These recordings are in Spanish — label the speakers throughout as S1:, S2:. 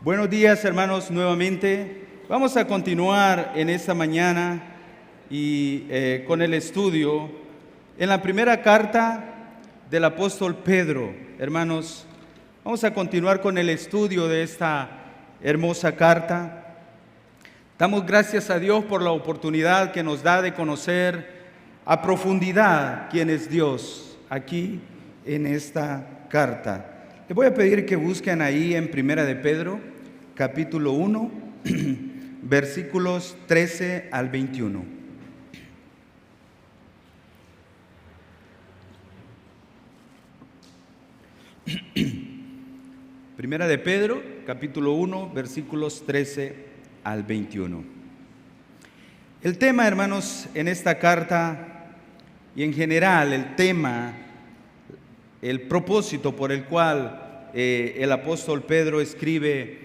S1: Buenos días, hermanos, nuevamente. Vamos a continuar en esta mañana y con el estudio en la primera carta del apóstol Pedro. Hermanos, vamos a continuar con el estudio de esta hermosa carta. Damos gracias a Dios por la oportunidad que nos da de conocer a profundidad quién es Dios aquí en esta carta. Les voy a pedir que busquen ahí en Primera de Pedro, capítulo 1, versículos 13 al 21. Primera de Pedro, capítulo 1, versículos 13 al 21. El tema, hermanos, en esta carta y en general el tema, el propósito por el cual el apóstol Pedro escribe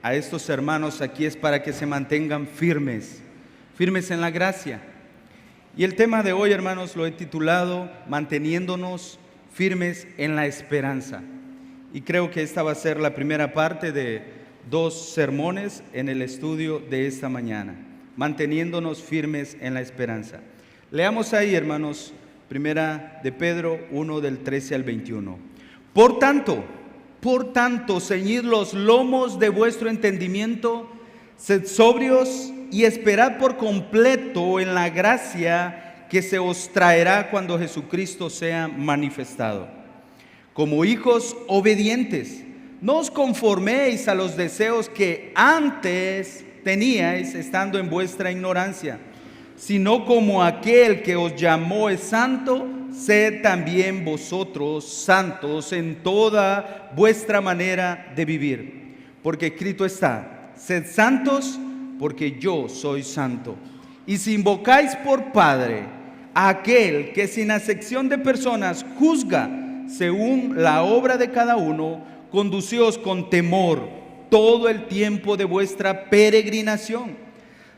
S1: a estos hermanos aquí es para que se mantengan firmes en la gracia. Y el tema de hoy, hermanos, lo he titulado Manteniéndonos firmes en la esperanza. Y creo que esta va a ser la primera parte de dos sermones en el estudio de esta mañana. Manteniéndonos firmes en la esperanza. Leamos ahí, hermanos, Primera de Pedro 1 del 13 al 21. Por tanto, ceñid los lomos de vuestro entendimiento, sed sobrios y esperad por completo en la gracia que se os traerá cuando Jesucristo sea manifestado. Como hijos obedientes, no os conforméis a los deseos que antes teníais estando en vuestra ignorancia, sino como aquel que os llamó es santo, sed también vosotros santos en toda vuestra manera de vivir. Porque escrito está, sed santos porque yo soy santo. Y si invocáis por Padre a aquel que sin acepción de personas juzga según la obra de cada uno, conducíos con temor todo el tiempo de vuestra peregrinación,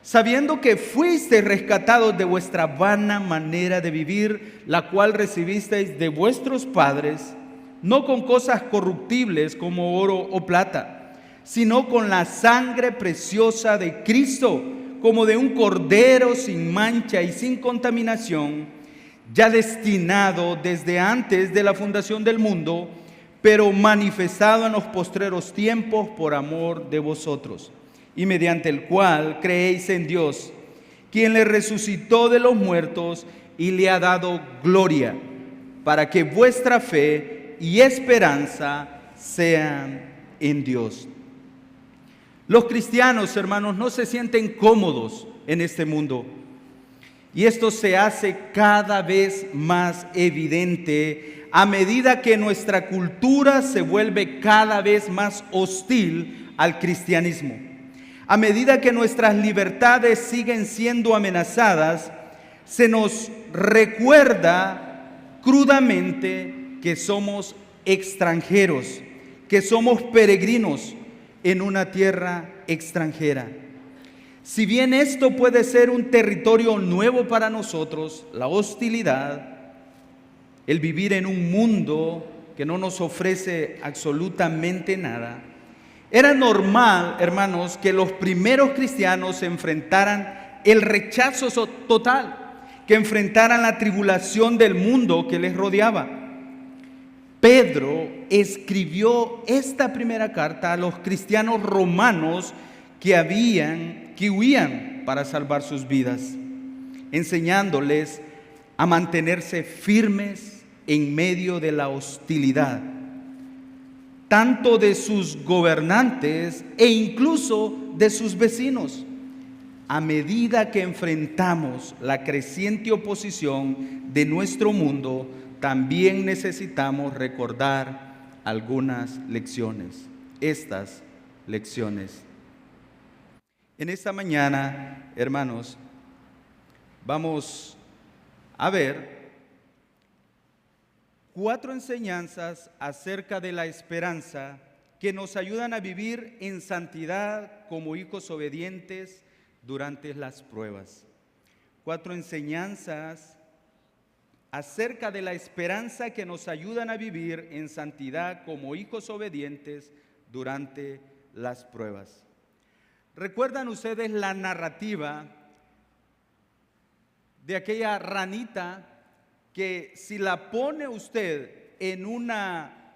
S1: sabiendo que fuisteis rescatados de vuestra vana manera de vivir, la cual recibisteis de vuestros padres, no con cosas corruptibles como oro o plata, sino con la sangre preciosa de Cristo, como de un cordero sin mancha y sin contaminación, ya destinado desde antes de la fundación del mundo, pero manifestado en los postreros tiempos por amor de vosotros, y mediante el cual creéis en Dios, quien le resucitó de los muertos y le ha dado gloria, para que vuestra fe y esperanza sean en Dios. Los cristianos, hermanos, no se sienten cómodos en este mundo, y esto se hace cada vez más evidente a medida que nuestra cultura se vuelve cada vez más hostil al cristianismo. A medida que nuestras libertades siguen siendo amenazadas, se nos recuerda crudamente que somos extranjeros, que somos peregrinos en una tierra extranjera. Si bien esto puede ser un territorio nuevo para nosotros, la hostilidad, el vivir en un mundo que no nos ofrece absolutamente nada, era normal, hermanos, que los primeros cristianos enfrentaran el rechazo total, que enfrentaran la tribulación del mundo que les rodeaba. Pedro escribió esta primera carta a los cristianos romanos que huían para salvar sus vidas, enseñándoles a mantenerse firmes en medio de la hostilidad, tanto de sus gobernantes e incluso de sus vecinos. A medida que enfrentamos la creciente oposición de nuestro mundo, también necesitamos recordar algunas lecciones, estas lecciones. En esta mañana, hermanos, vamos a ver 4 enseñanzas acerca de la esperanza que nos ayudan a vivir en santidad como hijos obedientes durante las pruebas. 4 enseñanzas acerca de la esperanza que nos ayudan a vivir en santidad como hijos obedientes durante las pruebas. ¿Recuerdan ustedes la narrativa de aquella ranita que si la pone usted en una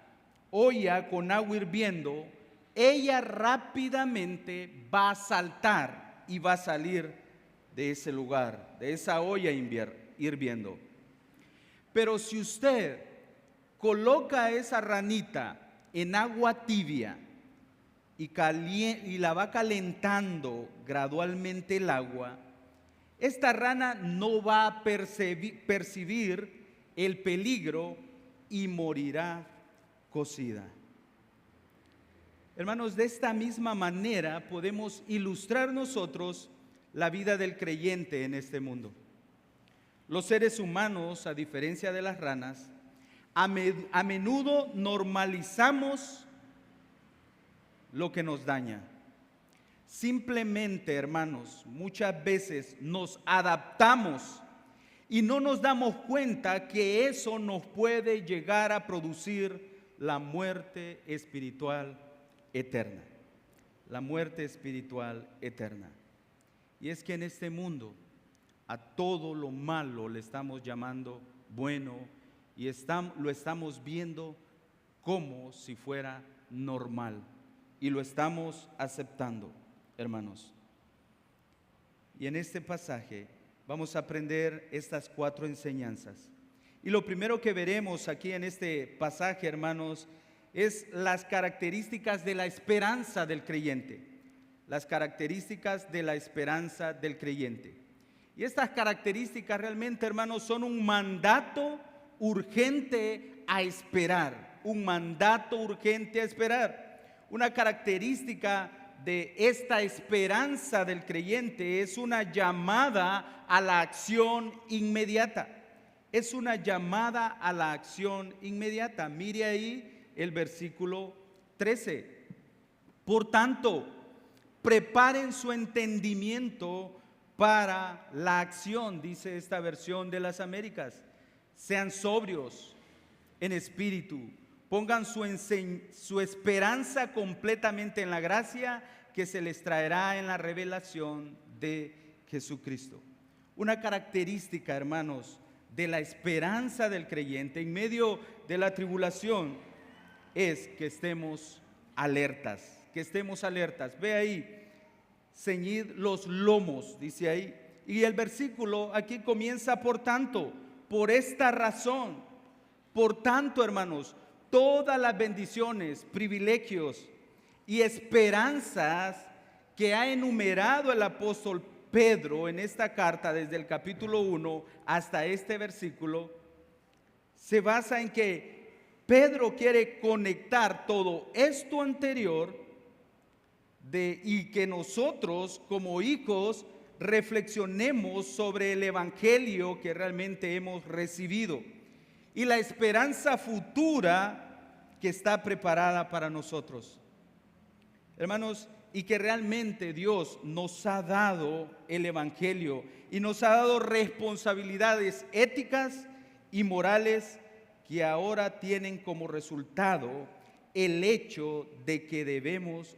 S1: olla con agua hirviendo, ella rápidamente va a saltar y va a salir de ese lugar, de esa olla hirviendo? Pero si usted coloca a esa ranita en agua tibia y la va calentando gradualmente el agua, esta rana no va a percibir el peligro y morirá cocida. Hermanos, de esta misma manera podemos ilustrar nosotros la vida del creyente en este mundo. Los seres humanos, a diferencia de las ranas, a menudo normalizamos lo que nos daña. Simplemente, hermanos, muchas veces nos adaptamos y no nos damos cuenta que eso nos puede llegar a producir la muerte espiritual eterna. La muerte espiritual eterna. Y es que en este mundo a todo lo malo le estamos llamando bueno y lo estamos viendo como si fuera normal y lo estamos aceptando, hermanos. Y en este pasaje vamos a aprender estas 4 enseñanzas. Y lo primero que veremos aquí en este pasaje, hermanos, es las características de la esperanza del creyente. Las características de la esperanza del creyente. Y estas características realmente, hermanos, son un mandato urgente a esperar. Un mandato urgente a esperar. Una característica de esta esperanza del creyente es una llamada a la acción inmediata. Es una llamada a la acción inmediata. Mire ahí el versículo 13. Por tanto, preparen su entendimiento para la acción, dice esta versión de las Américas. Sean sobrios en espíritu. Pongan su esperanza completamente en la gracia que se les traerá en la revelación de Jesucristo. Una característica, hermanos, de la esperanza del creyente en medio de la tribulación es que estemos alertas, Ve ahí, ceñid los lomos, dice ahí. Y el versículo aquí comienza por tanto, por esta razón. Por tanto, hermanos, todas las bendiciones, privilegios y esperanzas que ha enumerado el apóstol Pedro en esta carta desde el capítulo 1 hasta este versículo, se basa en que Pedro quiere conectar todo esto anterior y que nosotros como hijos reflexionemos sobre el evangelio que realmente hemos recibido y la esperanza futura que está preparada para nosotros. Hermanos, y que realmente Dios nos ha dado el evangelio y nos ha dado responsabilidades éticas y morales que ahora tienen como resultado el hecho de que debemos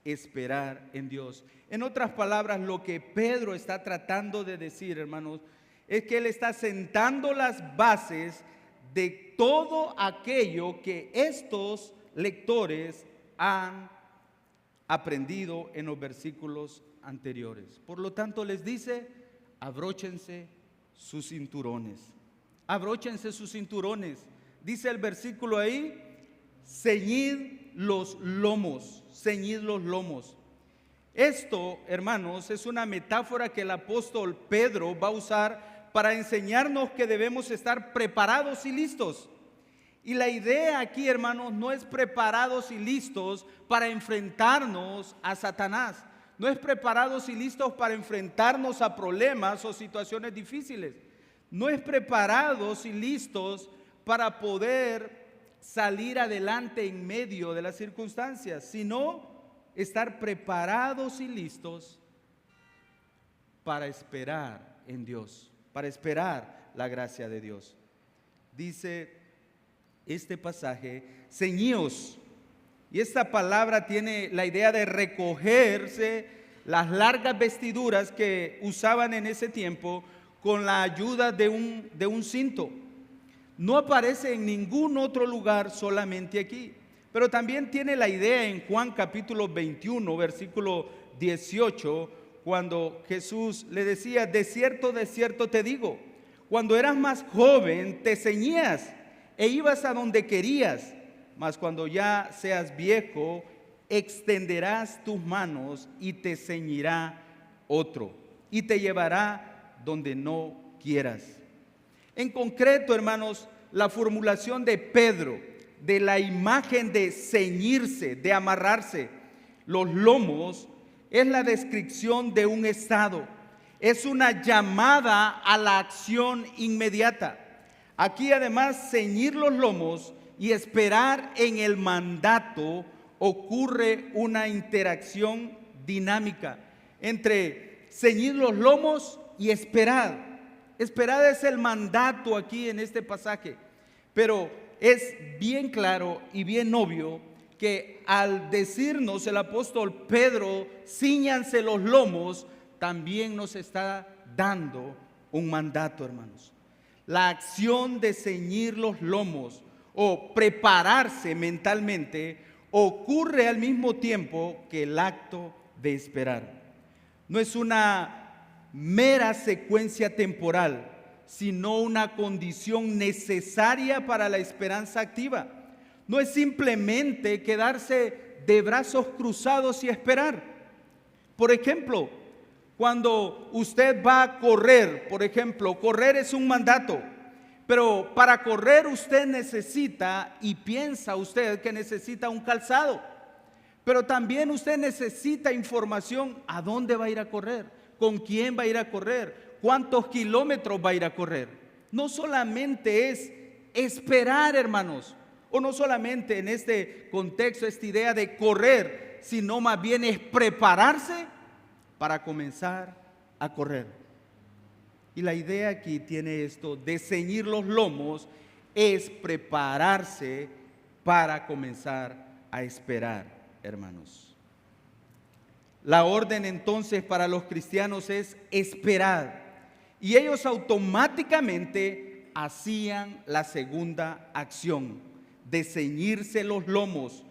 S1: esperar en Dios. En otras palabras, lo que Pedro está tratando de decir, hermanos, es que él está sentando las bases de todo aquello que estos lectores han aprendido en los versículos anteriores. Por lo tanto, les dice, abróchense sus cinturones. Abróchense sus cinturones. Dice el versículo ahí, ceñid los lomos, ceñid los lomos. Esto, hermanos, es una metáfora que el apóstol Pedro va a usar para enseñarnos que debemos estar preparados y listos. Y la idea aquí, hermanos, no es preparados y listos para enfrentarnos a Satanás. No es preparados y listos para enfrentarnos a problemas o situaciones difíciles. No es preparados y listos para poder salir adelante en medio de las circunstancias, sino estar preparados y listos para esperar en Dios, para esperar la gracia de Dios. Dice este pasaje, ceñíos Y esta palabra tiene la idea de recogerse las largas vestiduras que usaban en ese tiempo con la ayuda de un cinto. No aparece en ningún otro lugar, solamente aquí. Pero también tiene la idea en Juan capítulo 21, versículo 18, cuando Jesús le decía: de cierto te digo, cuando eras más joven te ceñías e ibas a donde querías, mas cuando ya seas viejo, extenderás tus manos y te ceñirá otro y te llevará donde no quieras. En concreto, hermanos, la formulación de Pedro de la imagen de ceñirse, de amarrarse los lomos, es la descripción de un estado. Es una llamada a la acción inmediata. Aquí además, ceñir los lomos y esperar en el mandato, ocurre una interacción dinámica entre ceñir los lomos y esperar. Esperar es el mandato aquí en este pasaje, pero es bien claro y bien obvio que al decirnos el apóstol Pedro, cíñanse los lomos, también nos está dando un mandato, hermanos. La acción de ceñir los lomos o prepararse mentalmente ocurre al mismo tiempo que el acto de esperar. No es una mera secuencia temporal, sino una condición necesaria para la esperanza activa. No es simplemente quedarse de brazos cruzados y esperar. Por ejemplo, cuando usted va a correr, por ejemplo, correr es un mandato. Pero para correr usted necesita, y piensa usted que necesita un calzado. Pero también usted necesita información: a dónde va a ir a correr, con quién va a ir a correr, cuántos kilómetros va a ir a correr. No solamente es esperar, hermanos, o no solamente en este contexto, esta idea de correr, sino más bien es prepararse para comenzar a correr. Y la idea aquí tiene esto de ceñir los lomos, es prepararse para comenzar a esperar, hermanos. La orden entonces para los cristianos es esperar, y ellos automáticamente hacían la segunda acción de ceñirse los lomos,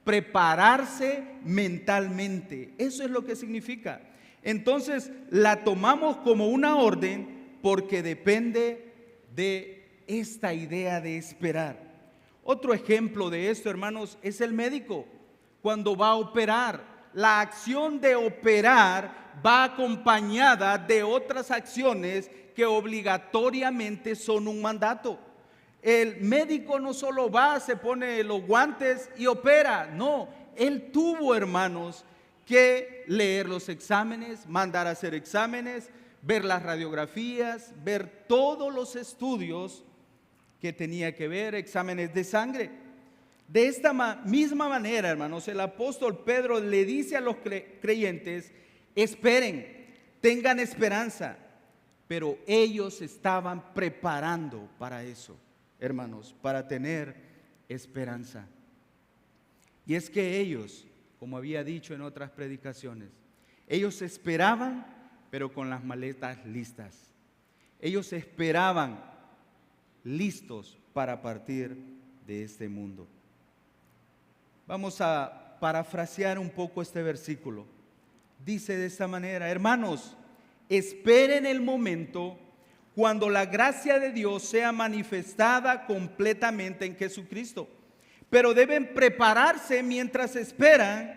S1: prepararse mentalmente. Eso es lo que significa. Entonces la tomamos como una orden porque depende de esta idea de esperar. Otro ejemplo de esto, hermanos, es el médico cuando va a operar. La acción de operar va acompañada de otras acciones que obligatoriamente son un mandato. El médico no solo va, se pone los guantes y opera. No, él tuvo, hermanos, que leer los exámenes, mandar a hacer exámenes, ver las radiografías, ver todos los estudios que tenía que ver, exámenes de sangre. De esta misma manera, hermanos, el apóstol Pedro le dice a los creyentes: esperen, tengan esperanza. Pero ellos estaban preparando para eso, hermanos, para tener esperanza. Y es que ellos, como había dicho en otras predicaciones, ellos esperaban, pero con las maletas listas. Ellos esperaban listos para partir de este mundo. Vamos a parafrasear un poco este versículo. Dice de esta manera: hermanos, esperen el momento cuando la gracia de Dios sea manifestada completamente en Jesucristo. Pero deben prepararse mientras esperan.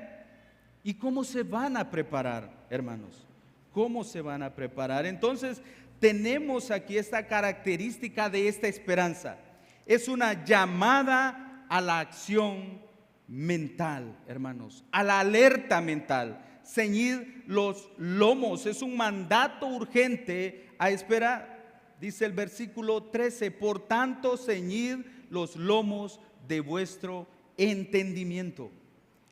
S1: ¿Y cómo se van a preparar, hermanos? ¿Cómo se van a preparar? Entonces, tenemos aquí esta característica de esta esperanza. Es una llamada a la acción mental, hermanos, a la alerta mental. Ceñir los lomos es un mandato urgente a esperar. Dice el versículo 13: por tanto, ceñid los lomos de vuestro entendimiento.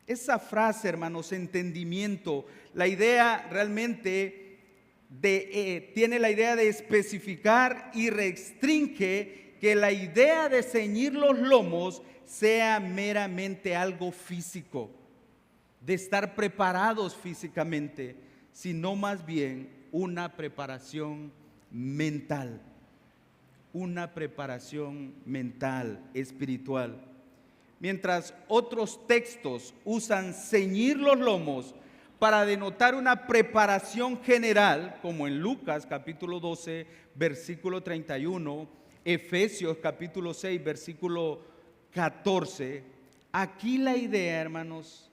S1: Esa frase, hermanos, entendimiento, la idea realmente tiene la idea de especificar y restringe que la idea de ceñir los lomos sea meramente algo físico, de estar preparados físicamente, sino más bien una preparación mental, espiritual. Mientras otros textos usan ceñir los lomos para denotar una preparación general, como en Lucas capítulo 12, versículo 31, Efesios capítulo 6, versículo 14, aquí la idea, hermanos,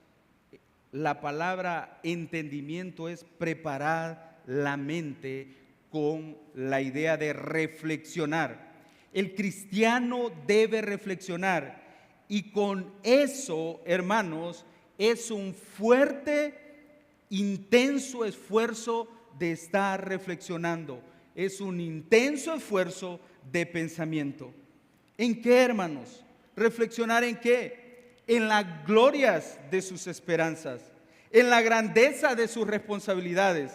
S1: la palabra entendimiento es preparar la mente con la idea de reflexionar. El cristiano debe reflexionar y con eso, hermanos, es un fuerte, intenso esfuerzo de estar reflexionando. Es un intenso esfuerzo de pensamiento. ¿En qué, hermanos? ¿Reflexionar en qué? En las glorias de sus esperanzas, en la grandeza de sus responsabilidades.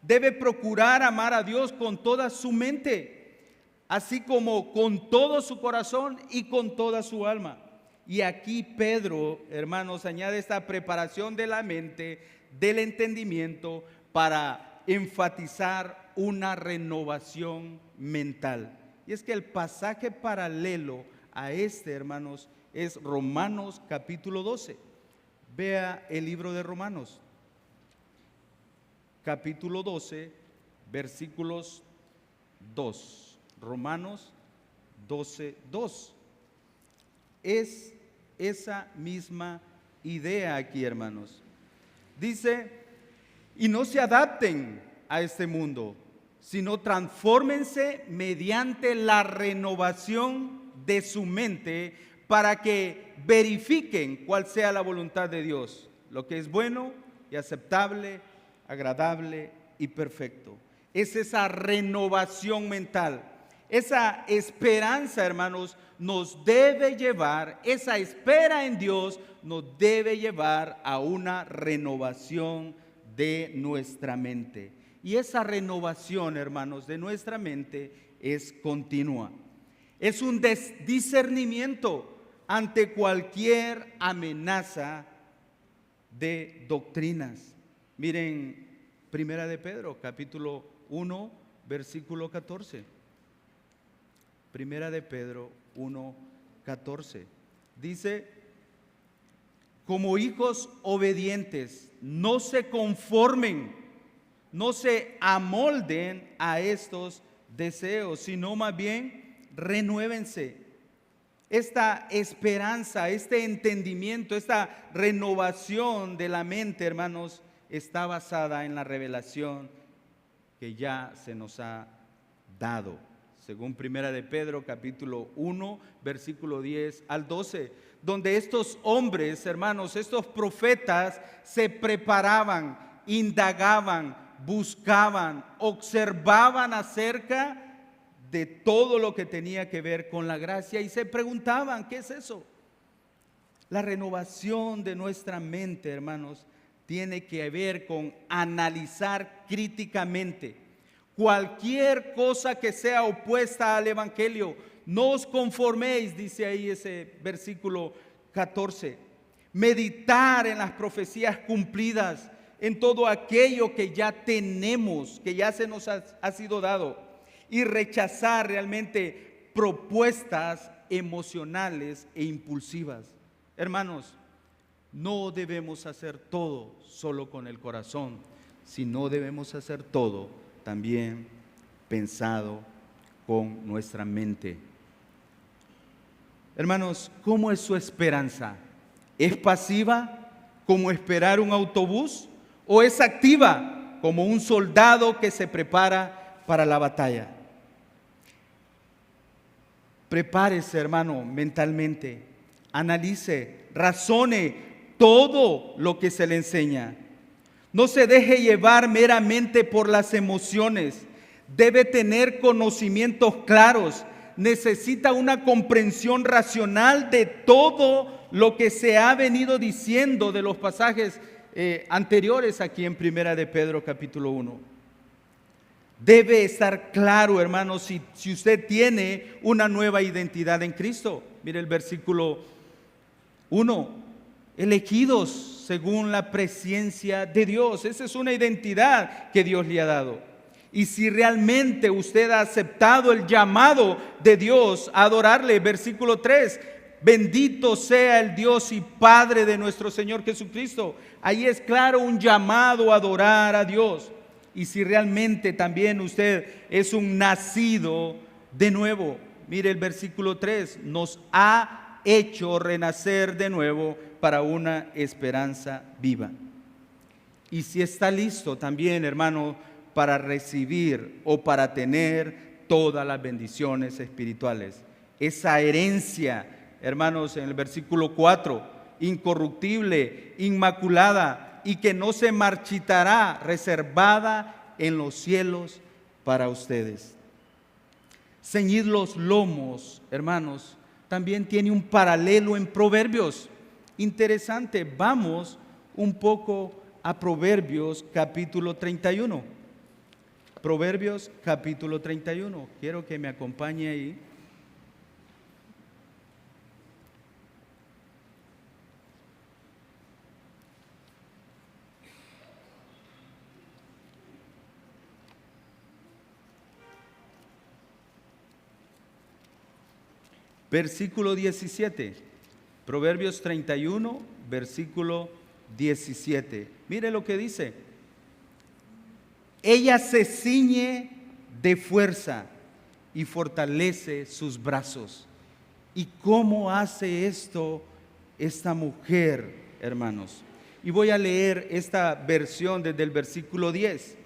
S1: Debe procurar amar a Dios con toda su mente, así como con todo su corazón y con toda su alma. Y aquí Pedro, hermanos, añade esta preparación de la mente, del entendimiento, para enfatizar una renovación mental. Y es que el pasaje paralelo a este, hermanos, es Romanos capítulo 12. Vea el libro de Romanos, capítulo 12, versículos 2. Romanos 12, 2. Es esa misma idea aquí, hermanos. Dice, y no se adapten a este mundo, sino transfórmense mediante la renovación de su mente para que verifiquen cuál sea la voluntad de Dios, lo que es bueno y aceptable, agradable y perfecto. Es esa renovación mental, esa esperanza, hermanos, nos debe llevar, esa espera en Dios nos debe llevar a una renovación de nuestra mente. Y esa renovación, hermanos, de nuestra mente es continua. Es un discernimiento ante cualquier amenaza de doctrinas. Miren, Primera de Pedro, capítulo 1, versículo 14. Primera de Pedro 1, 14. Dice, como hijos obedientes, no se conformen, no se amolden a estos deseos, sino más bien renuévense. Esta esperanza, este entendimiento, esta renovación de la mente, hermanos, está basada en la revelación que ya se nos ha dado. Según Primera de Pedro, capítulo 1, versículo 10 al 12, donde estos hombres, hermanos, estos profetas se preparaban, indagaban, buscaban, observaban acerca de todo lo que tenía que ver con la gracia y se preguntaban, ¿qué es eso? La renovación de nuestra mente, hermanos, tiene que ver con analizar críticamente cualquier cosa que sea opuesta al evangelio. No os conforméis, dice ahí ese versículo 14. Meditar en las profecías cumplidas, en todo aquello que ya tenemos, que ya se nos ha sido dado, y rechazar realmente propuestas emocionales e impulsivas. Hermanos, no debemos hacer todo solo con el corazón, sino debemos hacer todo también pensado con nuestra mente. Hermanos, ¿cómo es su esperanza? ¿Es pasiva como esperar un autobús? ¿O es activa como un soldado que se prepara para la batalla? Prepárese, hermano, mentalmente, analice, razone todo lo que se le enseña. No se deje llevar meramente por las emociones. Debe tener conocimientos claros. Necesita una comprensión racional de todo lo que se ha venido diciendo de los pasajes anteriores aquí en Primera de Pedro capítulo 1. Debe estar claro, hermanos, si usted tiene una nueva identidad en Cristo. Mire el versículo 1, elegidos según la presciencia de Dios. Esa es una identidad que Dios le ha dado. Y si realmente usted ha aceptado el llamado de Dios a adorarle, versículo 3, bendito sea el Dios y Padre de nuestro Señor Jesucristo. Ahí es claro un llamado a adorar a Dios. Y si realmente también usted es un nacido de nuevo, mire el versículo 3, nos ha hecho renacer de nuevo para una esperanza viva. Y si está listo también, hermano, para recibir o para tener todas las bendiciones espirituales. Esa herencia, hermanos, en el versículo 4, incorruptible, inmaculada y que no se marchitará, reservada en los cielos para ustedes. Ceñid los lomos, hermanos, también tiene un paralelo en Proverbios. Interesante, vamos un poco a Proverbios capítulo 31. Proverbios capítulo 31. Quiero que me acompañe ahí. Versículo 17. Proverbios 31, versículo 17. Mire lo que dice. Ella se ciñe de fuerza y fortalece sus brazos. ¿Y cómo hace esto esta mujer, hermanos? Y voy a leer esta versión desde el versículo 10.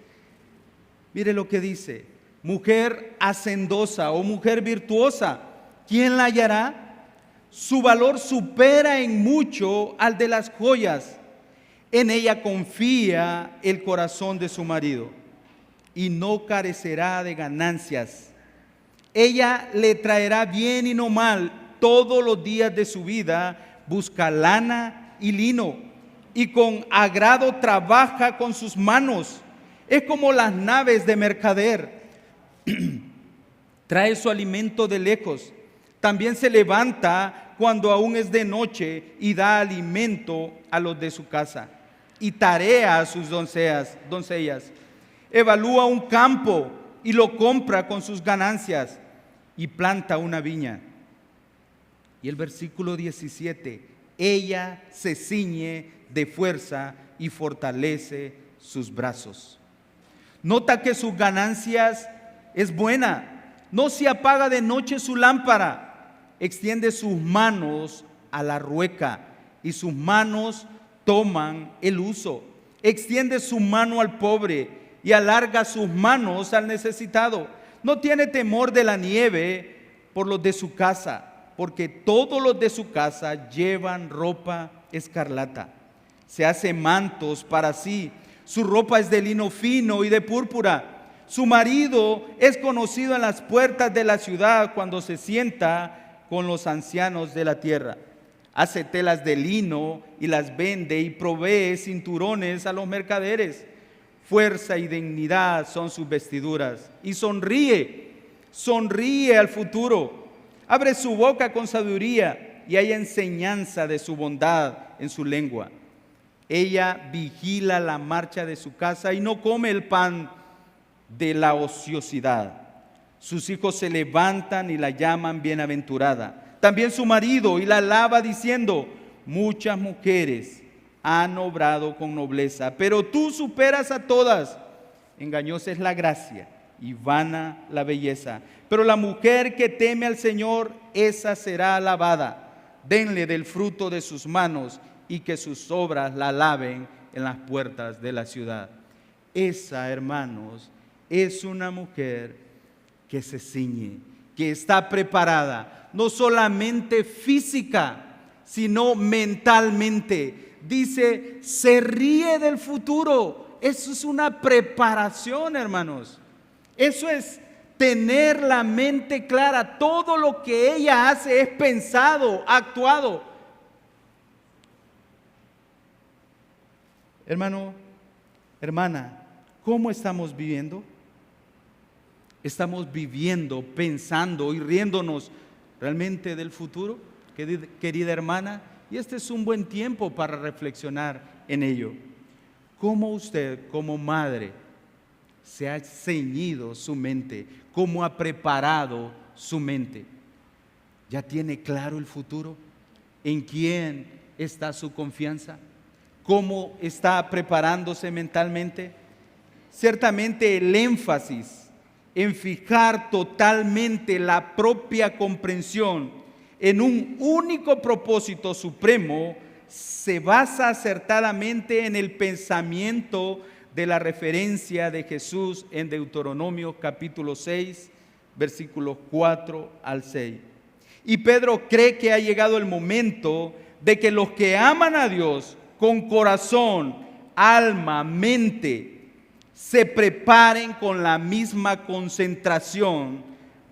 S1: Mire lo que dice. Mujer hacendosa o mujer virtuosa, ¿quién la hallará? Su valor supera en mucho al de las joyas. En ella confía el corazón de su marido y no carecerá de ganancias. Ella le traerá bien y no mal todos los días de su vida. Busca lana y lino y con agrado trabaja con sus manos. Es como las naves de mercader. Trae su alimento de lejos. También se levanta cuando aún es de noche y da alimento a los de su casa y tarea a sus doncellas. Evalúa un campo y lo compra con sus ganancias y planta una viña. Y el versículo 17, ella se ciñe de fuerza y fortalece sus brazos. Nota que sus ganancias es buena, no se apaga de noche su lámpara, extiende sus manos a la rueca y sus manos toman el uso. Extiende su mano al pobre y alarga sus manos al necesitado. No tiene temor de la nieve por los de su casa, porque todos los de su casa llevan ropa escarlata. Se hace mantos para sí, su ropa es de lino fino y de púrpura. Su marido es conocido en las puertas de la ciudad cuando se sienta con los ancianos de la tierra. Hace telas de lino y las vende y provee cinturones a los mercaderes. Fuerza y dignidad son sus vestiduras y sonríe al futuro. Abre su boca con sabiduría y hay enseñanza de su bondad en su lengua. Ella vigila la marcha de su casa y no come el pan de la ociosidad. Sus hijos se levantan y la llaman bienaventurada. También su marido y la alaba diciendo: muchas mujeres han obrado con nobleza, pero tú superas a todas. Engañosa es la gracia y vana la belleza, pero la mujer que teme al Señor, esa será alabada. Denle del fruto de sus manos y que sus obras la alaben en las puertas de la ciudad. Esa, hermanos, es una mujer que se ciñe, que está preparada, no solamente física, sino mentalmente. Dice, se ríe del futuro. Eso es una preparación, hermanos. Eso es tener la mente clara. Todo lo que ella hace es pensado, actuado. Hermano, hermana, ¿cómo estamos viviendo? ¿Estamos viviendo, pensando y riéndonos realmente del futuro, querida hermana? Y este es un buen tiempo para reflexionar en ello. ¿Cómo usted, como madre, se ha ceñido su mente? ¿Cómo ha preparado su mente? ¿Ya tiene claro el futuro? ¿En quién está su confianza? ¿Cómo está preparándose mentalmente? Ciertamente el énfasis en fijar totalmente la propia comprensión en un único propósito supremo se basa acertadamente en el pensamiento de la referencia de Jesús en Deuteronomio capítulo 6, versículos 4 al 6. Y Pedro cree que ha llegado el momento de que los que aman a Dios con corazón, alma, mente, se preparen con la misma concentración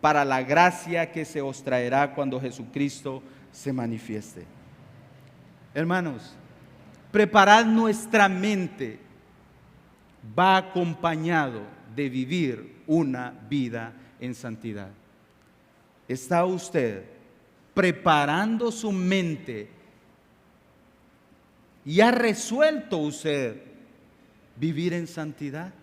S1: para la gracia que se os traerá cuando Jesucristo se manifieste. Hermanos, preparar nuestra mente va acompañado de vivir una vida en santidad. ¿Está usted preparando su mente y ha resuelto usted vivir en santidad?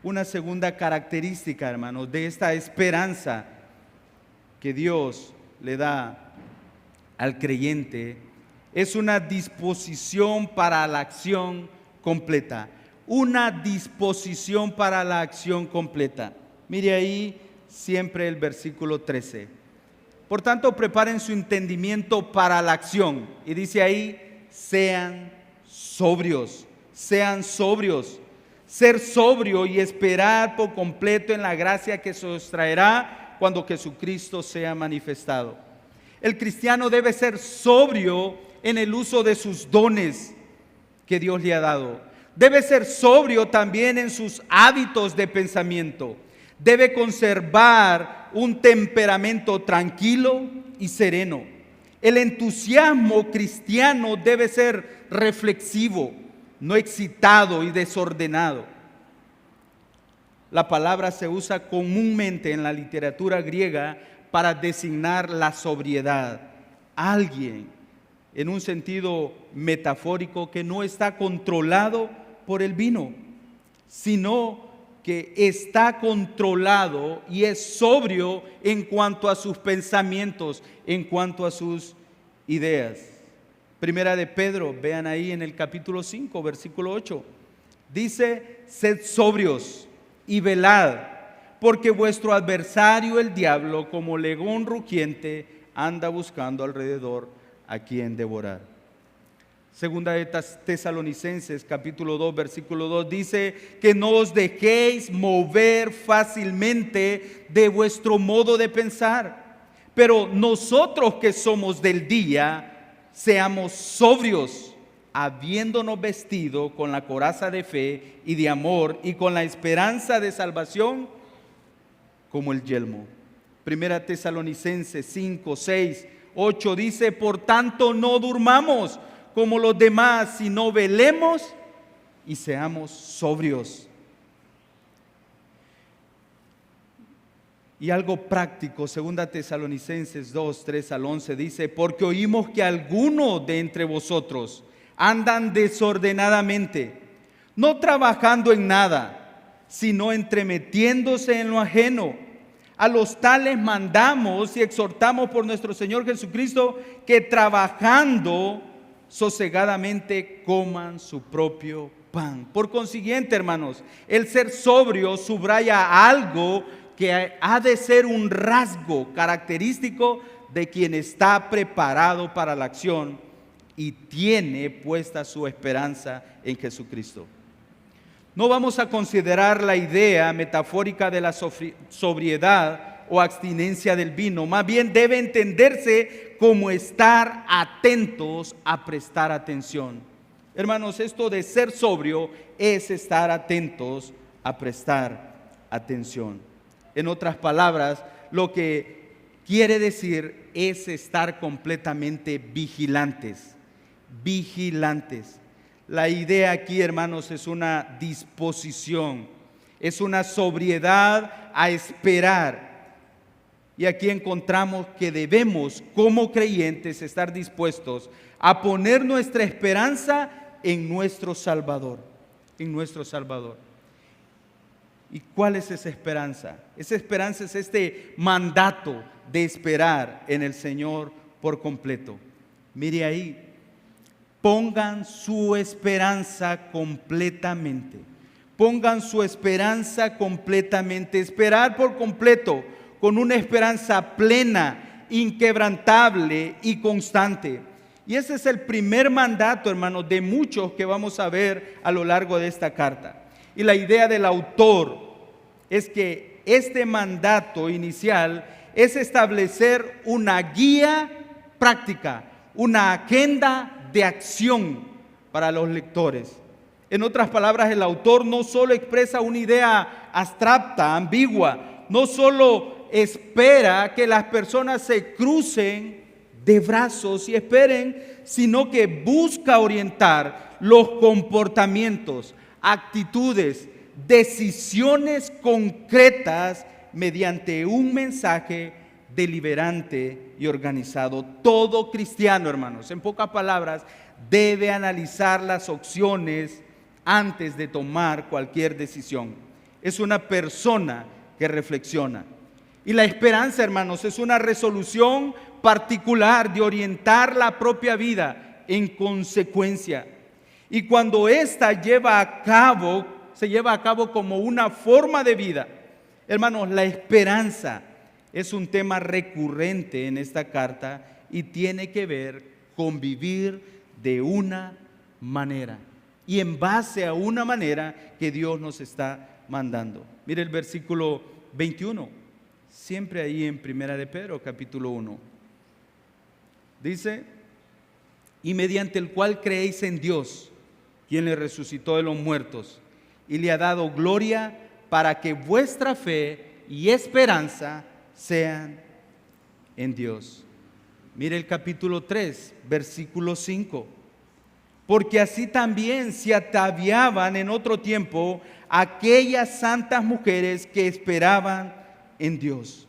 S1: Una segunda característica, hermanos, de esta esperanza que Dios le da al creyente es una disposición para la acción completa. Una disposición para la acción completa. Mire ahí siempre el versículo 13. Por tanto, preparen su entendimiento para la acción. Y dice ahí, sean sobrios, sean sobrios. Ser sobrio y esperar por completo en la gracia que se os traerá cuando Jesucristo sea manifestado. El cristiano debe ser sobrio en el uso de sus dones que Dios le ha dado. Debe ser sobrio también en sus hábitos de pensamiento. Debe conservar un temperamento tranquilo y sereno. El entusiasmo cristiano debe ser reflexivo, no excitado y desordenado. La palabra se usa comúnmente en la literatura griega para designar la sobriedad. Alguien, en un sentido metafórico, que no está controlado por el vino, sino que está controlado y es sobrio en cuanto a sus pensamientos, en cuanto a sus ideas. Primera de Pedro, vean ahí en el capítulo 5, versículo 8. Dice, sed sobrios y velad, porque vuestro adversario el diablo, como león rugiente, anda buscando alrededor a quien devorar. Segunda de Tesalonicenses, capítulo 2, versículo 2, dice que no os dejéis mover fácilmente de vuestro modo de pensar, pero nosotros que somos del día, seamos sobrios, habiéndonos vestido con la coraza de fe y de amor y con la esperanza de salvación como el yelmo. Primera Tesalonicenses 5, 6, 8 dice, por tanto no durmamos como los demás, sino velemos y seamos sobrios. Y algo práctico, segunda Tesalonicenses 2, 3 al 11 dice, porque oímos que algunos de entre vosotros andan desordenadamente, no trabajando en nada, sino entremetiéndose en lo ajeno. A los tales mandamos y exhortamos por nuestro Señor Jesucristo que trabajando sosegadamente coman su propio pan. Por consiguiente, hermanos, el ser sobrio subraya algo que ha de ser un rasgo característico de quien está preparado para la acción y tiene puesta su esperanza en Jesucristo. No vamos a considerar la idea metafórica de la sobriedad o abstinencia del vino, más bien debe entenderse como estar atentos a prestar atención. Hermanos, esto de ser sobrio es estar atentos a prestar atención. En otras palabras, lo que quiere decir es estar completamente vigilantes. Vigilantes. La idea aquí, hermanos, es una disposición es una sobriedad a esperar. Y aquí encontramos que debemos, como creyentes, estar dispuestos a poner nuestra esperanza en nuestro Salvador, en nuestro Salvador. ¿Y cuál es esa esperanza? Esa esperanza es este mandato de esperar en el Señor por completo. Mire ahí, pongan su esperanza completamente. Pongan su esperanza completamente. Esperar por completo, con una esperanza plena, inquebrantable y constante. Y ese es el primer mandato, hermanos, de muchos que vamos a ver a lo largo de esta carta. Y la idea del autor es que este mandato inicial es establecer una guía práctica, una agenda de acción para los lectores. En otras palabras, el autor no solo expresa una idea abstracta, ambigua, no solo espera que las personas se crucen de brazos y esperen, sino que busca orientar los comportamientos, actitudes, decisiones concretas mediante un mensaje deliberante y organizado. Todo cristiano, hermanos, en pocas palabras, debe analizar las opciones antes de tomar cualquier decisión. Es una persona que reflexiona. Y la esperanza, hermanos, es una resolución particular de orientar la propia vida en consecuencia. Y cuando ésta se lleva a cabo como una forma de vida, hermanos, la esperanza es un tema recurrente en esta carta y tiene que ver con vivir de una manera y en base a una manera que Dios nos está mandando. Mire el versículo 21, siempre ahí en Primera de Pedro, capítulo 1. Dice, y mediante el cual creéis en Dios, quien le resucitó de los muertos y le ha dado gloria, para que vuestra fe y esperanza sean en Dios. Mire el capítulo 3, versículo 5. Porque así también se ataviaban en otro tiempo aquellas santas mujeres que esperaban en Dios.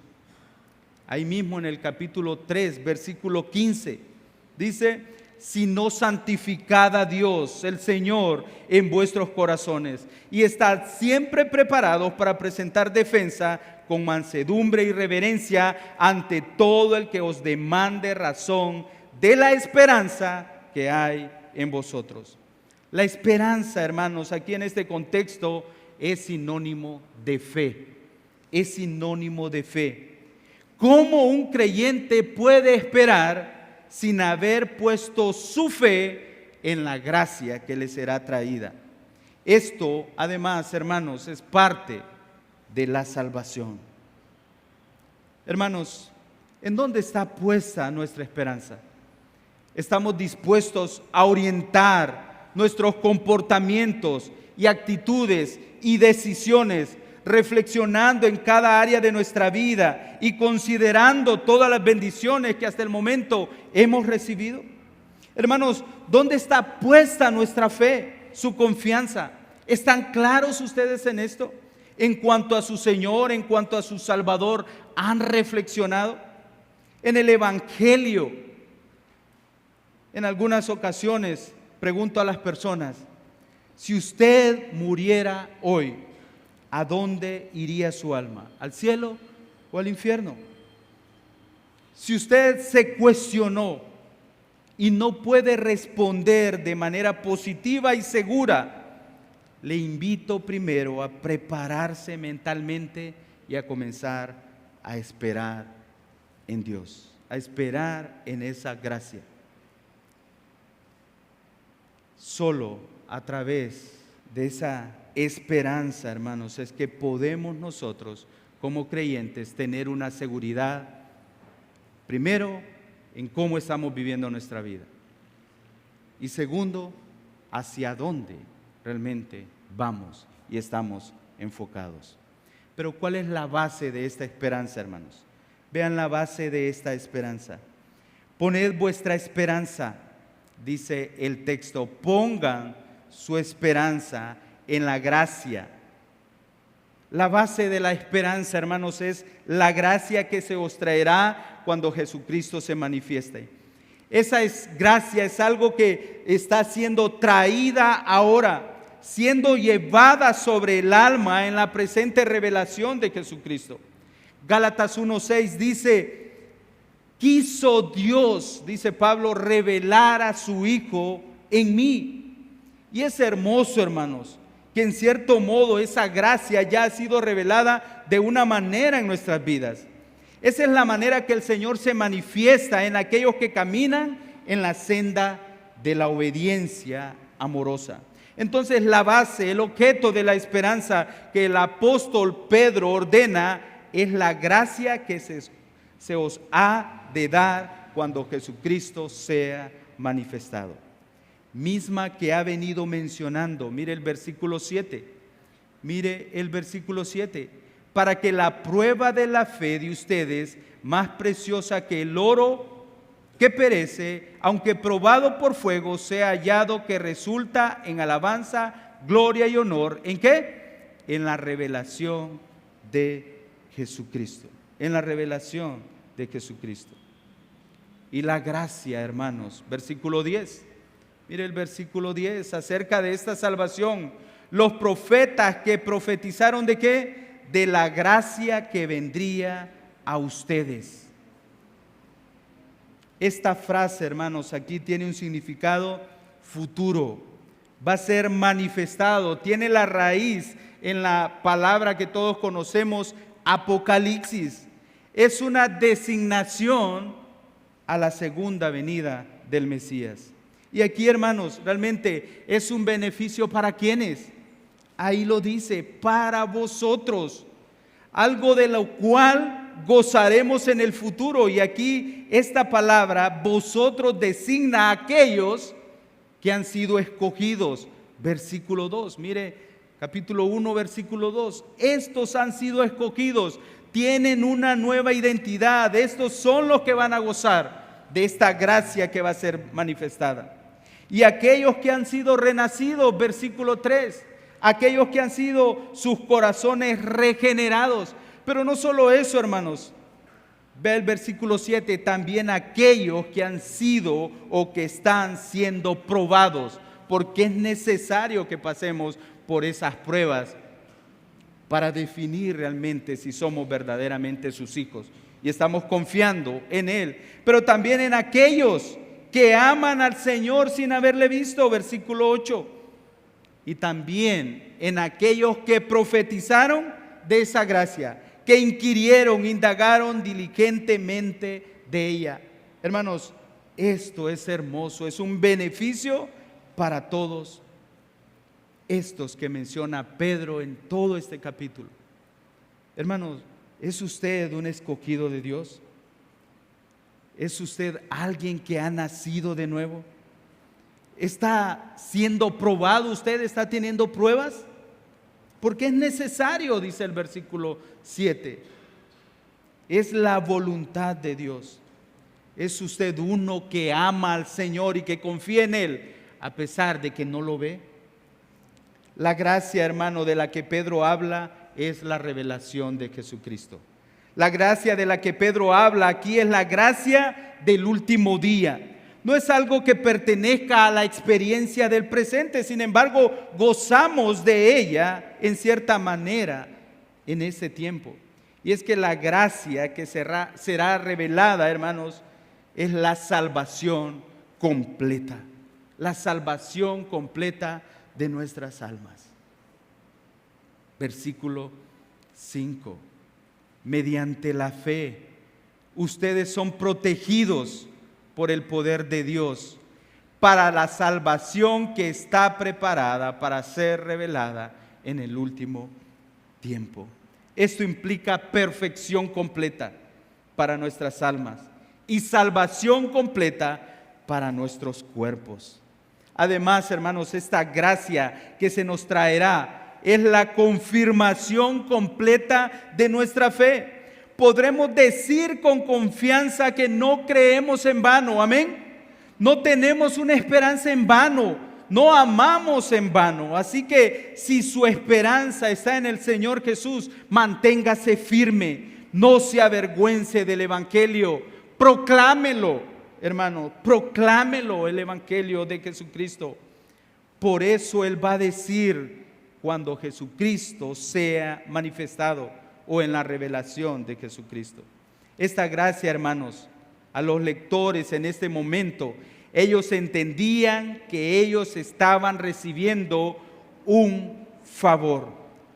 S1: Ahí mismo en el capítulo 3, versículo 15, dice, sino santificad a Dios, el Señor, en vuestros corazones, y estad siempre preparados para presentar defensa con mansedumbre y reverencia ante todo el que os demande razón de la esperanza que hay en vosotros. La esperanza, hermanos, aquí en este contexto es sinónimo de fe. Es sinónimo de fe. ¿Cómo un creyente puede esperar sin haber puesto su fe en la gracia que le será traída? Esto, además, hermanos, es parte de la salvación. Hermanos, ¿en dónde está puesta nuestra esperanza? ¿Estamos dispuestos a orientar nuestros comportamientos y actitudes y decisiones reflexionando en cada área de nuestra vida y considerando todas las bendiciones que hasta el momento hemos recibido? Hermanos, ¿dónde está puesta nuestra fe, su confianza? ¿Están claros ustedes en esto? En cuanto a su Señor, en cuanto a su Salvador, ¿han reflexionado? En el Evangelio, en algunas ocasiones pregunto a las personas, si usted muriera hoy, ¿a dónde iría su alma? ¿Al cielo o al infierno? Si usted se cuestionó y no puede responder de manera positiva y segura, le invito primero a prepararse mentalmente y a comenzar a esperar en Dios, a esperar en esa gracia. Solo a través de esa esperanza, hermanos, es que podemos nosotros como creyentes tener una seguridad, primero, en cómo estamos viviendo nuestra vida, y segundo, hacia dónde realmente vamos y estamos enfocados. Pero ¿cuál es la base de esta esperanza, hermanos? Vean la base de esta esperanza. Poned vuestra esperanza, dice el texto, pongan su esperanza en la gracia La base de la esperanza, hermanos, es la gracia que se os traerá cuando Jesucristo se manifieste. Esa gracia es algo que está siendo traída ahora, siendo llevada sobre el alma en la presente revelación de Jesucristo. Gálatas 1:6 dice: quiso Dios, dice Pablo, revelar a su Hijo en mí. Y es hermoso, hermanos, que en cierto modo esa gracia ya ha sido revelada de una manera en nuestras vidas. Esa es la manera que el Señor se manifiesta en aquellos que caminan en la senda de la obediencia amorosa. Entonces la base, el objeto de la esperanza que el apóstol Pedro ordena es la gracia que se os ha de dar cuando Jesucristo sea manifestado. Misma que ha venido mencionando. Mire el versículo 7. Mire el versículo 7. Para que la prueba de la fe de ustedes, más preciosa que el oro que perece, aunque probado por fuego, sea hallado que resulta en alabanza, gloria y honor. ¿En qué? En la revelación de Jesucristo. En la revelación de Jesucristo. Y la gracia, hermanos, versículo 10. Mire el versículo 10, acerca de esta salvación. Los profetas que profetizaron ¿de qué? De la gracia que vendría a ustedes. Esta frase, hermanos, aquí tiene un significado futuro. Va a ser manifestado. Tiene la raíz en la palabra que todos conocemos, Apocalipsis. Es una designación a la segunda venida del Mesías. Y aquí, hermanos, realmente es un beneficio para quienes. Ahí lo dice, para vosotros. Algo de lo cual gozaremos en el futuro. Y aquí esta palabra, vosotros, designa a aquellos que han sido escogidos. Versículo 2, mire, capítulo 1, versículo 2. Estos han sido escogidos, tienen una nueva identidad. Estos son los que van a gozar de esta gracia que va a ser manifestada. Y aquellos que han sido renacidos, versículo 3, aquellos que han sido sus corazones regenerados. Pero no solo eso, hermanos. Ve el versículo 7, también aquellos que han sido o que están siendo probados, porque es necesario que pasemos por esas pruebas para definir realmente si somos verdaderamente sus hijos y estamos confiando en Él. Pero también en aquellos que aman al Señor sin haberle visto, versículo 8. Y también en aquellos que profetizaron de esa gracia, que inquirieron, indagaron diligentemente de ella. Hermanos, esto es hermoso, es un beneficio para todos estos que menciona Pedro en todo este capítulo. Hermanos, ¿es usted un escogido de Dios? ¿Es usted alguien que ha nacido de nuevo? ¿Está siendo probado? ¿Usted está teniendo pruebas? Porque es necesario, dice el versículo 7. Es la voluntad de Dios. ¿Es usted uno que ama al Señor y que confía en Él a pesar de que no lo ve? La gracia, hermano, de la que Pedro habla es la revelación de Jesucristo. La gracia de la que Pedro habla aquí es la gracia del último día. No es algo que pertenezca a la experiencia del presente, sin embargo, gozamos de ella en cierta manera en ese tiempo. Y es que la gracia que será revelada, hermanos, es la salvación completa. La salvación completa de nuestras almas. Versículo 5. Mediante la fe, ustedes son protegidos por el poder de Dios para la salvación que está preparada para ser revelada en el último tiempo. Esto implica perfección completa para nuestras almas y salvación completa para nuestros cuerpos. Además, hermanos, esta gracia que se nos traerá es la confirmación completa de nuestra fe. Podremos decir con confianza que no creemos en vano, amén. No tenemos una esperanza en vano, no amamos en vano. Así que si su esperanza está en el Señor Jesús, manténgase firme, no se avergüence del Evangelio, proclámelo, hermano, proclámelo el Evangelio de Jesucristo. Por eso Él va a decir cuando Jesucristo sea manifestado o en la revelación de Jesucristo. Esta gracia, hermanos, a los lectores en este momento, ellos entendían que ellos estaban recibiendo un favor,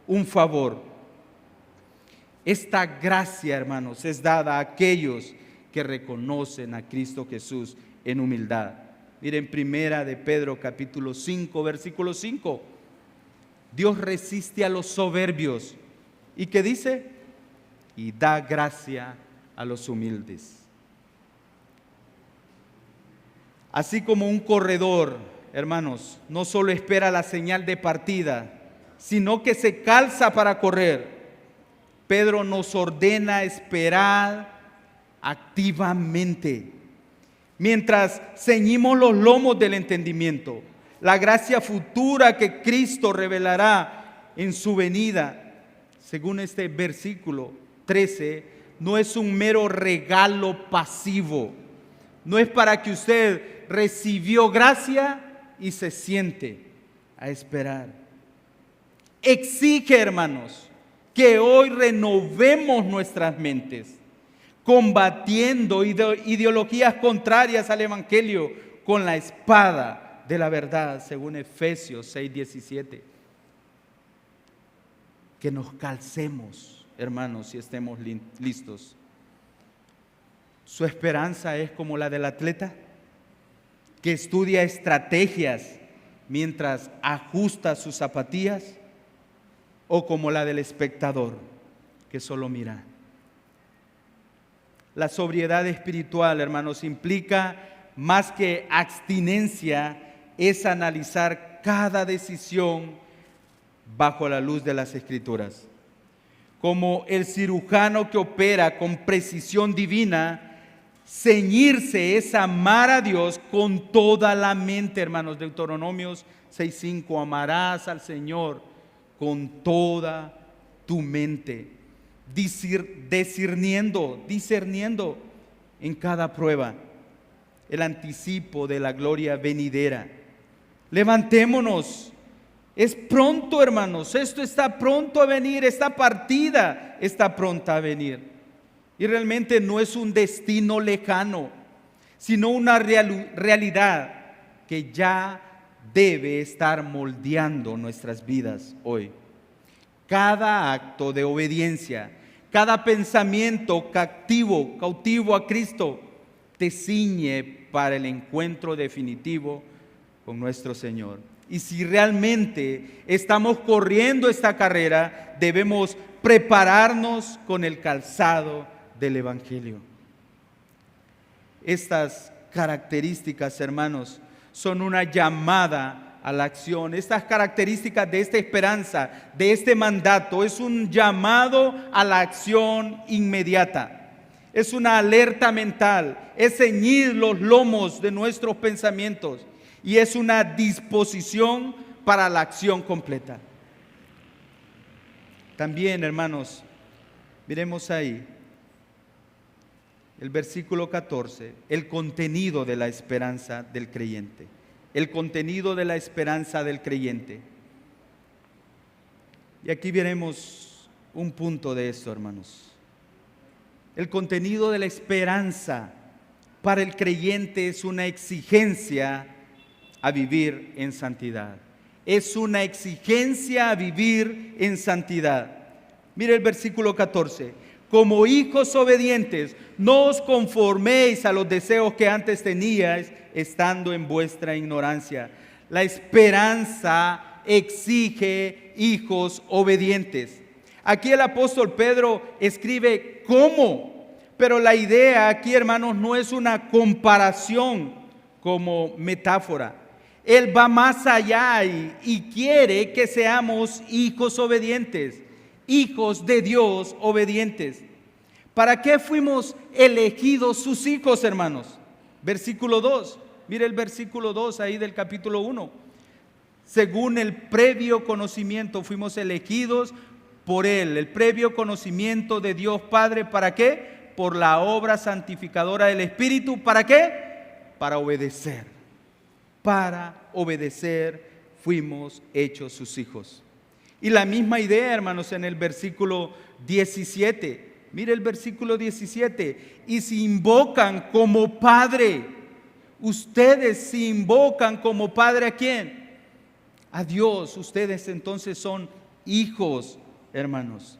S1: un favor. Esta gracia, hermanos, es dada a aquellos que reconocen a Cristo Jesús en humildad. Miren, primera de Pedro capítulo 5, versículo 5. Dios resiste a los soberbios. ¿Y qué dice? Y da gracia a los humildes. Así como un corredor, hermanos, no solo espera la señal de partida, sino que se calza para correr, Pedro nos ordena esperar activamente, mientras ceñimos los lomos del entendimiento, la gracia futura que Cristo revelará en su venida. Según este versículo 13, no es un mero regalo pasivo, no es para que usted recibió gracia y se siente a esperar. Exige, hermanos, que hoy renovemos nuestras mentes, combatiendo ideologías contrarias al Evangelio con la espada de la verdad, según Efesios 6:17. Que nos calcemos, hermanos, y estemos listos. Su esperanza es como la del atleta que estudia estrategias mientras ajusta sus zapatillas, o como la del espectador que solo mira. La sobriedad espiritual, hermanos, implica más que abstinencia, es analizar cada decisión bajo la luz de las Escrituras. Como el cirujano que opera con precisión divina, ceñirse es amar a Dios con toda la mente, hermanos. Deuteronomios 6:5, amarás al Señor con toda tu mente, discerniendo en cada prueba el anticipo de la gloria venidera. Levantémonos, es pronto, hermanos, esto está pronto a venir, esta partida está pronta a venir. Y realmente no es un destino lejano, sino una realidad que ya debe estar moldeando nuestras vidas hoy. Cada acto de obediencia, cada pensamiento cautivo a Cristo, te ciñe para el encuentro definitivo con nuestro Señor. Y si realmente estamos corriendo esta carrera, debemos prepararnos con el calzado del Evangelio. Estas características, hermanos, son una llamada a la acción. Estas características de esta esperanza, de este mandato, es un llamado a la acción inmediata. Es una alerta mental, es ceñir los lomos de nuestros pensamientos y es una disposición para la acción completa. También, hermanos, miremos ahí el versículo 14, el contenido de la esperanza del creyente. El contenido de la esperanza del creyente. Y aquí veremos un punto de esto, hermanos. El contenido de la esperanza para el creyente es una exigencia a vivir en santidad. Es una exigencia a vivir en santidad. Mire el versículo 14. Como hijos obedientes, no os conforméis a los deseos que antes teníais, estando en vuestra ignorancia. La esperanza exige hijos obedientes. Aquí el apóstol Pedro escribe cómo, pero la idea aquí, hermanos, no es una comparación como metáfora. Él va más allá y quiere que seamos hijos obedientes, hijos de Dios obedientes. ¿Para qué fuimos elegidos sus hijos, hermanos? Versículo 2, mire el versículo 2 ahí del capítulo 1. según el previo conocimiento, fuimos elegidos por Él, el previo conocimiento de Dios Padre. ¿Para qué? Por la obra santificadora del Espíritu. ¿Para qué? Para obedecer. Para obedecer fuimos hechos sus hijos. Y la misma idea, hermanos, en el versículo 17. Mire el versículo 17. Y si invocan como Padre, ustedes si invocan como Padre, ¿a quién? A Dios. Ustedes entonces son hijos, hermanos.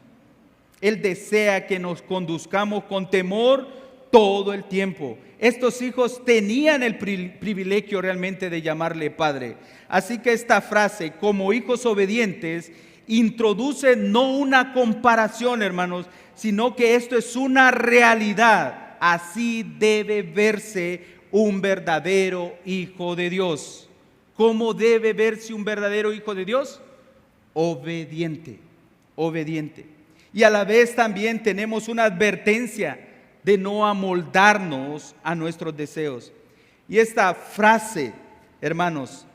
S1: Él desea que nos conduzcamos con temor todo el tiempo. Estos hijos tenían el privilegio realmente de llamarle Padre. Así que esta frase, como hijos obedientes, introduce no una comparación, hermanos, sino que esto es una realidad. Así debe verse un verdadero hijo de Dios. ¿Cómo debe verse un verdadero hijo de Dios? Obediente, obediente. Y a la vez también tenemos una advertencia de no amoldarnos a nuestros deseos. Y esta frase, hermanos,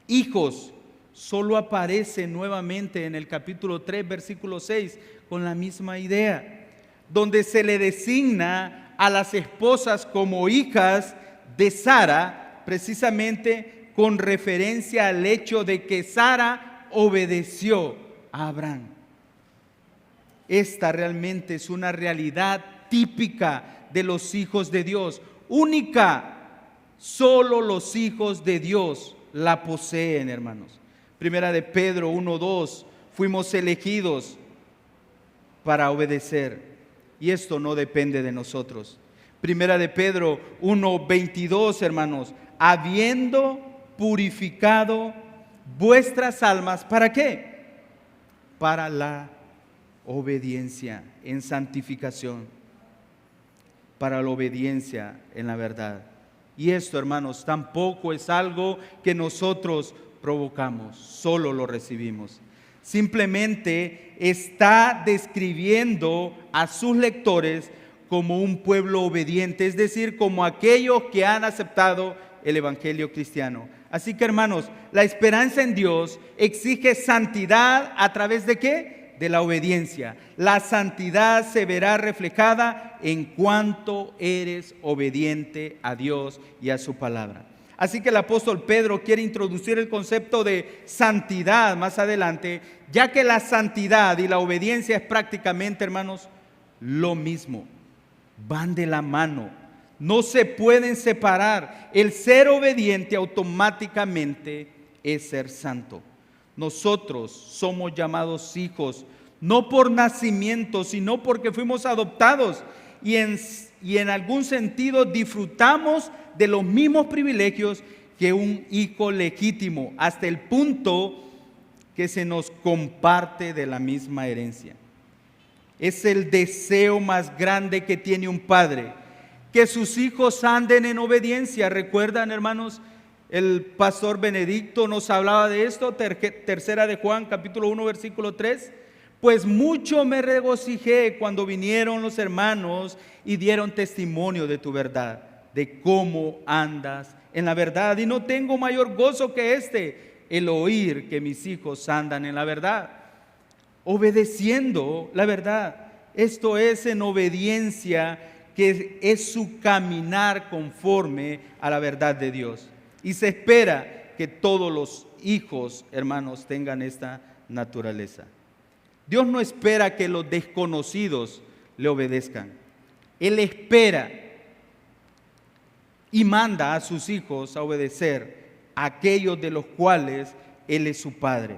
S1: hijos, solo aparece nuevamente en el capítulo 3, versículo 6, con la misma idea, donde se le designa a las esposas como hijas de Sara, precisamente con referencia al hecho de que Sara obedeció a Abraham. Esta realmente es una realidad típica de los hijos de Dios, única. Solo los hijos de Dios la poseen, hermanos. Primera de Pedro 1:2, fuimos elegidos para obedecer, y esto no depende de nosotros. Primera de Pedro 1:22, hermanos, habiendo purificado vuestras almas, ¿para qué? Para la obediencia en santificación, para la obediencia en la verdad. Y esto, hermanos, tampoco es algo que nosotros provocamos, solo lo recibimos. Simplemente está describiendo a sus lectores como un pueblo obediente, es decir, como aquellos que han aceptado el evangelio cristiano. Así que, hermanos, la esperanza en Dios exige santidad. ¿A través de qué? De la obediencia. La santidad se verá reflejada en cuanto eres obediente a Dios y a su palabra. Así que el apóstol Pedro quiere introducir el concepto de santidad más adelante, ya que la santidad y la obediencia es prácticamente, hermanos, lo mismo. Van de la mano, no se pueden separar. El ser obediente automáticamente es ser santo. Nosotros somos llamados hijos, no por nacimiento, sino porque fuimos adoptados y en algún sentido disfrutamos de los mismos privilegios que un hijo legítimo, hasta el punto que se nos comparte de la misma herencia. Es el deseo más grande que tiene un padre, que sus hijos anden en obediencia. ¿Recuerdan, hermanos? El pastor Benedicto nos hablaba de esto, tercera de Juan, capítulo 1, versículo 3. Pues mucho me regocijé cuando vinieron los hermanos y dieron testimonio de tu verdad, de cómo andas en la verdad. Y no tengo mayor gozo que este, el oír que mis hijos andan en la verdad, obedeciendo la verdad. Esto es en obediencia, que es su caminar conforme a la verdad de Dios. Y se espera que todos los hijos, hermanos, tengan esta naturaleza. Dios no espera que los desconocidos le obedezcan. Él espera y manda a sus hijos a obedecer a aquellos de los cuales Él es su Padre.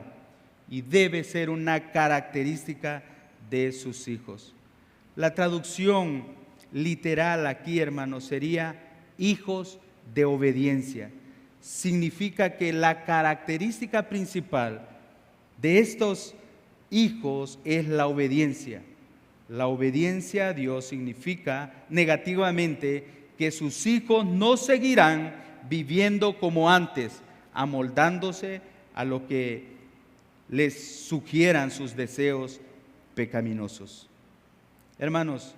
S1: Y debe ser una característica de sus hijos. La traducción literal aquí, hermanos, sería hijos de obediencia. Significa que la característica principal de estos hijos es la obediencia. La obediencia a Dios significa negativamente que sus hijos no seguirán viviendo como antes, amoldándose a lo que les sugieran sus deseos pecaminosos. Hermanos,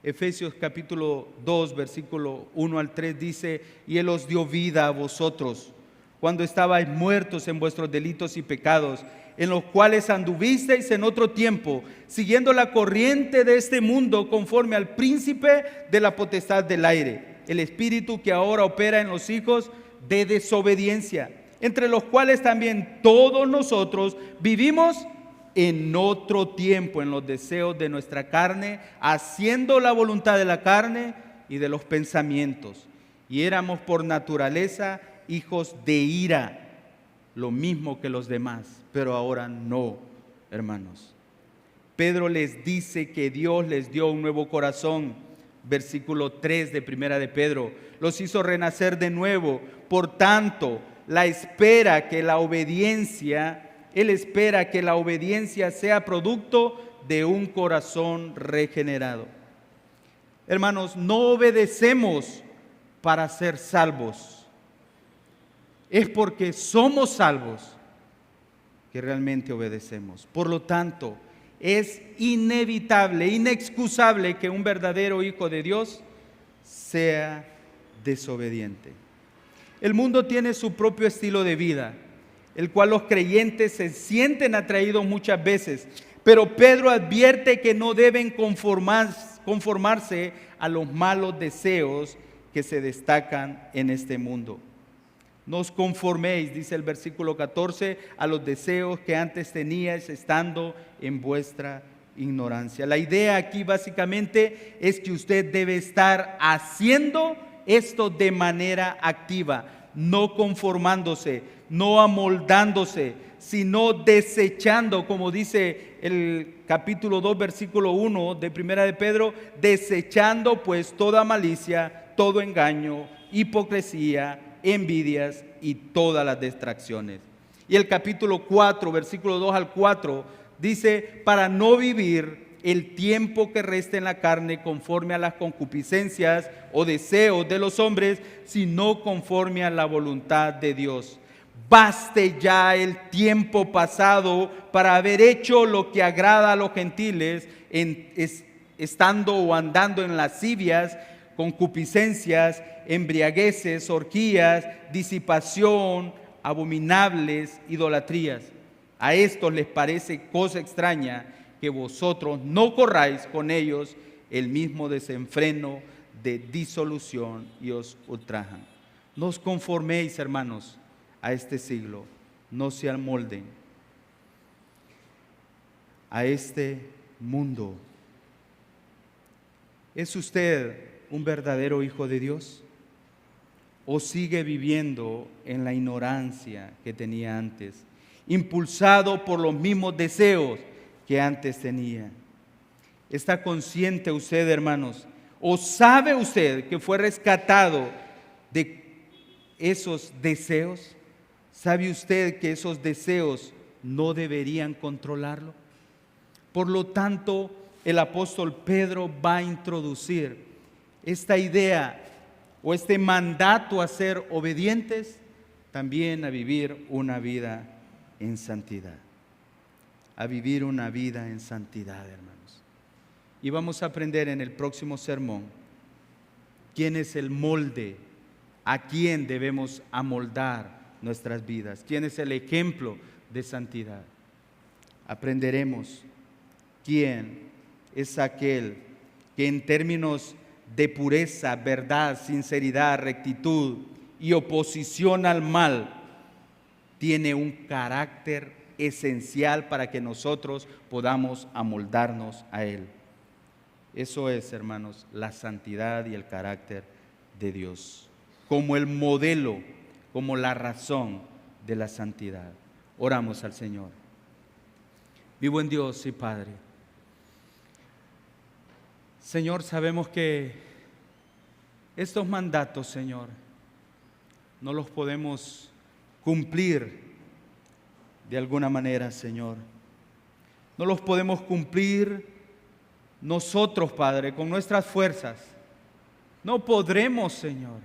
S1: Efesios capítulo 2, versículo 1 al 3 dice: y Él os dio vida a vosotros cuando estabais muertos en vuestros delitos y pecados, en los cuales anduvisteis en otro tiempo, siguiendo la corriente de este mundo, conforme al príncipe de la potestad del aire, el espíritu que ahora opera en los hijos de desobediencia, entre los cuales también todos nosotros vivimos en otro tiempo, en los deseos de nuestra carne, haciendo la voluntad de la carne y de los pensamientos. Y éramos por naturaleza hijos de ira, lo mismo que los demás, pero ahora no, hermanos. Pedro les dice que Dios les dio un nuevo corazón. Versículo 3 de Primera de Pedro, los hizo renacer de nuevo. Por tanto, él espera que la obediencia sea producto de un corazón regenerado. Hermanos, no obedecemos para ser salvos. Es porque somos salvos que realmente obedecemos. Por lo tanto, es inevitable, inexcusable que un verdadero hijo de Dios sea desobediente. El mundo tiene su propio estilo de vida, el cual los creyentes se sienten atraídos muchas veces, pero Pedro advierte que no deben conformarse a los malos deseos que se destacan en este mundo. No os conforméis, dice el versículo 14, a los deseos que antes teníais estando en vuestra ignorancia. La idea aquí básicamente es que usted debe estar haciendo esto de manera activa, no conformándose, no amoldándose, sino desechando, como dice el capítulo 2, versículo 1 de Primera de Pedro, desechando pues toda malicia, todo engaño, hipocresía, envidias y todas las distracciones. Y el capítulo 4, versículo 2 al 4, dice, para no vivir el tiempo que resta en la carne conforme a las concupiscencias o deseos de los hombres, sino conforme a la voluntad de Dios. Baste ya el tiempo pasado para haber hecho lo que agrada a los gentiles, estando o andando en lascivias, concupiscencias, embriagueces, orgías, disipación, abominables, idolatrías. A estos les parece cosa extraña que vosotros no corráis con ellos el mismo desenfreno de disolución y os ultrajan. No os conforméis, hermanos, a este siglo, no se amolden a este mundo. ¿Es usted un verdadero hijo de Dios? ¿O sigue viviendo en la ignorancia que tenía antes, impulsado por los mismos deseos que antes tenía? ¿Está consciente usted, hermanos? ¿O sabe usted que fue rescatado de esos deseos? ¿Sabe usted que esos deseos no deberían controlarlo? Por lo tanto, el apóstol Pedro va a introducir esta idea o este mandato a ser obedientes, también a vivir una vida en santidad. A vivir una vida en santidad, hermanos. Y vamos a aprender en el próximo sermón quién es el molde, a quién debemos amoldar nuestras vidas, quién es el ejemplo de santidad. Aprenderemos quién es aquel que en términos de pureza, verdad, sinceridad, rectitud y oposición al mal, tiene un carácter esencial para que nosotros podamos amoldarnos a Él. Eso es, hermanos, la santidad y el carácter de Dios, como el modelo, como la razón de la santidad. Oramos al Señor. Vivo en Dios y Padre. Señor, sabemos que estos mandatos, Señor, no los podemos cumplir de alguna manera, Señor. No los podemos cumplir nosotros, Padre, con nuestras fuerzas. No podremos, Señor.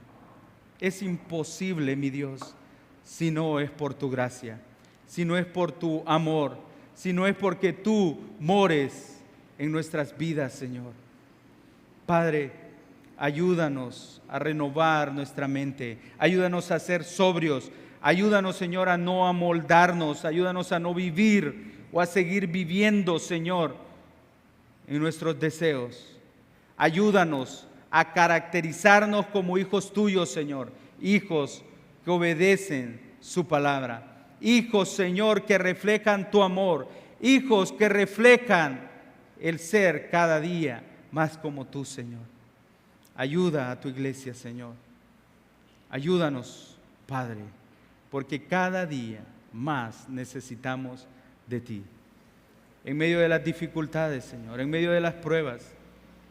S1: Es imposible, mi Dios, si no es por tu gracia, si no es por tu amor, si no es porque tú mores en nuestras vidas, Señor. Padre, ayúdanos a renovar nuestra mente, ayúdanos a ser sobrios, Ayúdanos, Señor, a no amoldarnos, ayúdanos a no vivir o a seguir viviendo, Señor, en nuestros deseos. Ayúdanos a caracterizarnos como hijos tuyos, Señor, hijos que obedecen su palabra, hijos, Señor, que reflejan tu amor, hijos que reflejan el ser cada día más como tú, Señor. Ayuda a tu iglesia, Señor. Ayúdanos, Padre, porque cada día más necesitamos de ti. En medio de las dificultades, Señor, en medio de las pruebas,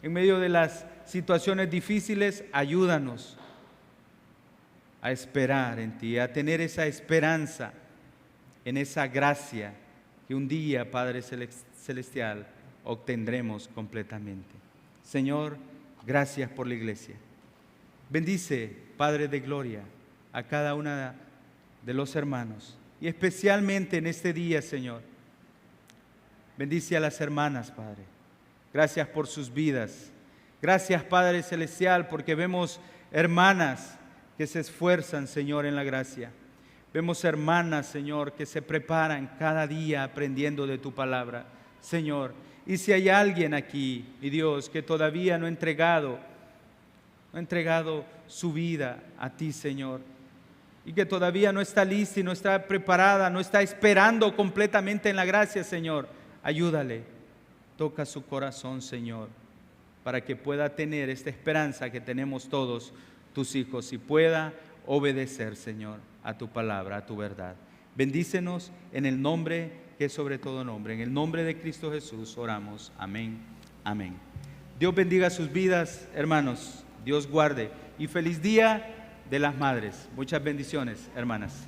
S1: en medio de las situaciones difíciles, ayúdanos a esperar en ti, a tener esa esperanza en esa gracia que un día, Padre Celestial, obtendremos completamente. Señor, gracias por la iglesia. Bendice, Padre de gloria, a cada una de los hermanos y especialmente en este día, Señor. Bendice a las hermanas, Padre. Gracias por sus vidas. Gracias, Padre Celestial, porque vemos hermanas que se esfuerzan, Señor, en la gracia. Vemos hermanas, Señor, que se preparan cada día aprendiendo de tu palabra, Señor. Y si hay alguien aquí, mi Dios, que todavía no ha entregado su vida a ti, Señor, y que todavía no está lista y no está preparada, no está esperando completamente en la gracia, Señor, ayúdale, toca su corazón, Señor, para que pueda tener esta esperanza que tenemos todos tus hijos y pueda obedecer, Señor, a tu palabra, a tu verdad. Bendícenos en el nombre que es sobre todo nombre. En el nombre de Cristo Jesús oramos. Amén. Amén. Dios bendiga sus vidas, hermanos. Dios guarde. Y feliz día de las madres. Muchas bendiciones, hermanas.